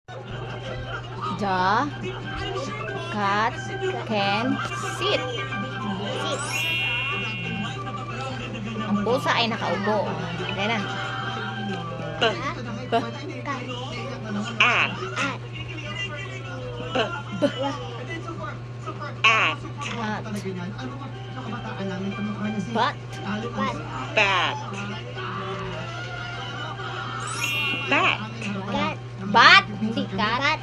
The cat can sit. Ang pusa ay nakaupo. Ayan na. At. At. At. But. Bat. Bat. Bat. Hindi cat.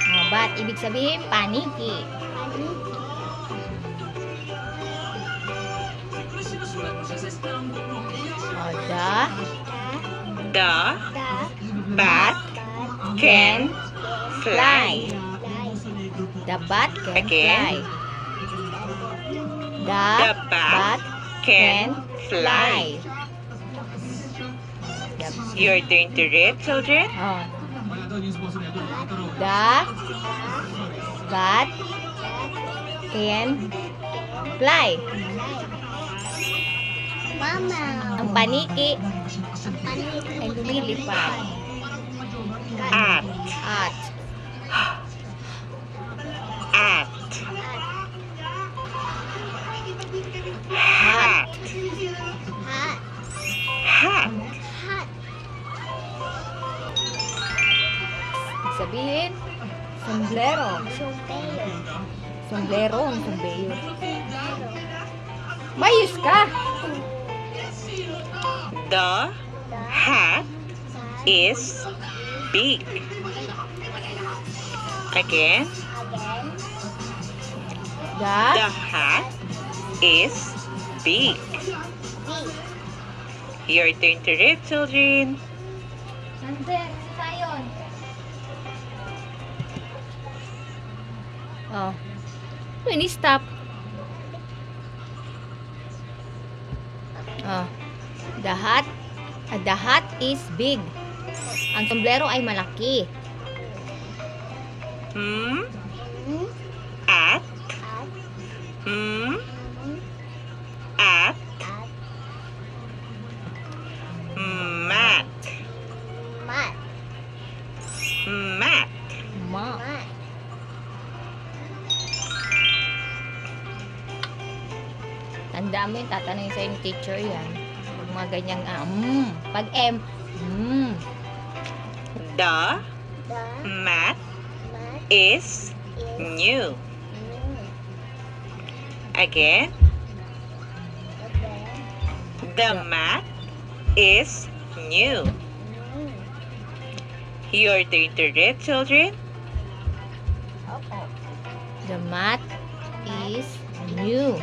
Oh, bat. Ibig sabihin, paniki. Oh, The bat can fly. The bat can Again. fly. The bat can fly. Your turn to read, children. Oh. The bat can fly. Ang paniki ay lumilipad. At. At. At. Hat. Hat. Sabihin, sombrero. Sombrero, ang sombrero. Mayus ka. The hat is big. Again. The hat is big. Your turn to read, children. Oh. When you stop. Oh. The hat is big. Ang sombrero ay malaki. At. At. Mat. Mat. Ma. Tandaan mo yung tatanungin sa'yo ng teacher yan. Pag mga ganyang, Pag M, The mat is new. Again. The mat is new. Your turn to read, children. The mat is new.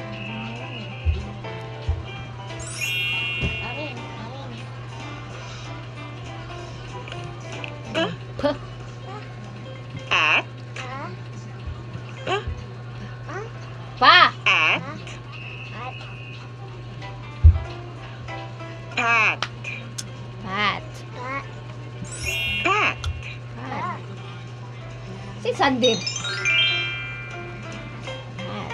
P. At. Pa. At. Pat. Pat. Pat. Pat. Si Sandir. Pat.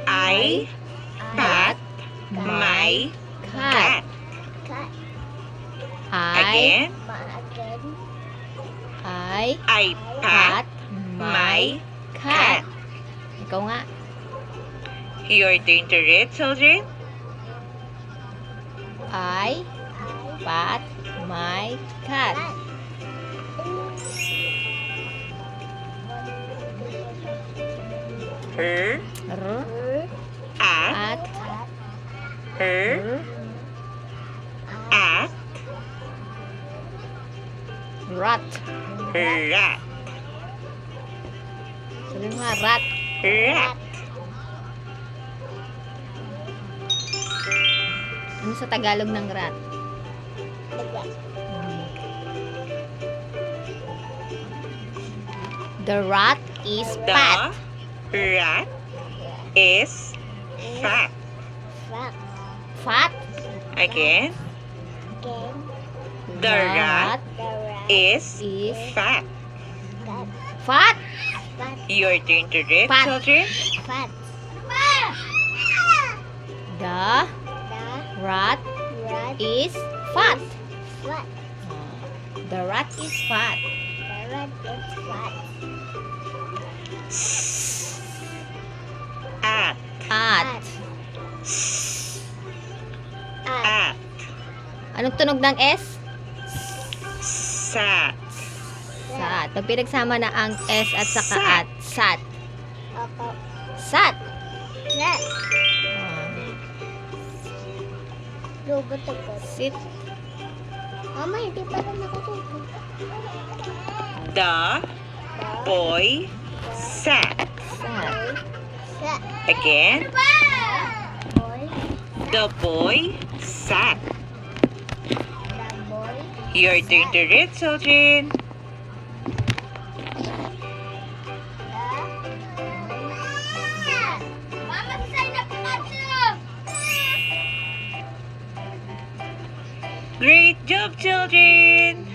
I pat my Cat. Again. I I pat pat my cat. cat. Ikaw nga. Your turn to read, children. I pat my cat. Her. R. At. At. Her. At. Rat. Rat. Sabi mo nga, rat. Rat. Ano sa Tagalog ng rat? The rat is The fat. rat is fat. Fat. Again. The rat is is fat. fat. Your turn to read, Fat. children. The is fat. Fat. The rat is fat. The rat is fat. At. At. At. Anong tunog ng S? Sat. Sat. Pag pinagsama na ang S at saka Sat. at. Sat. Opo. Sat. Rat. Ah, Lugot-ugot. sit. Mama, hindi pa rin nakasugot. The boy sat. Sat. Rat. Again. Boy. The boy sat. The boy. Your turn to read, children. Mama, sign up na Great job, children.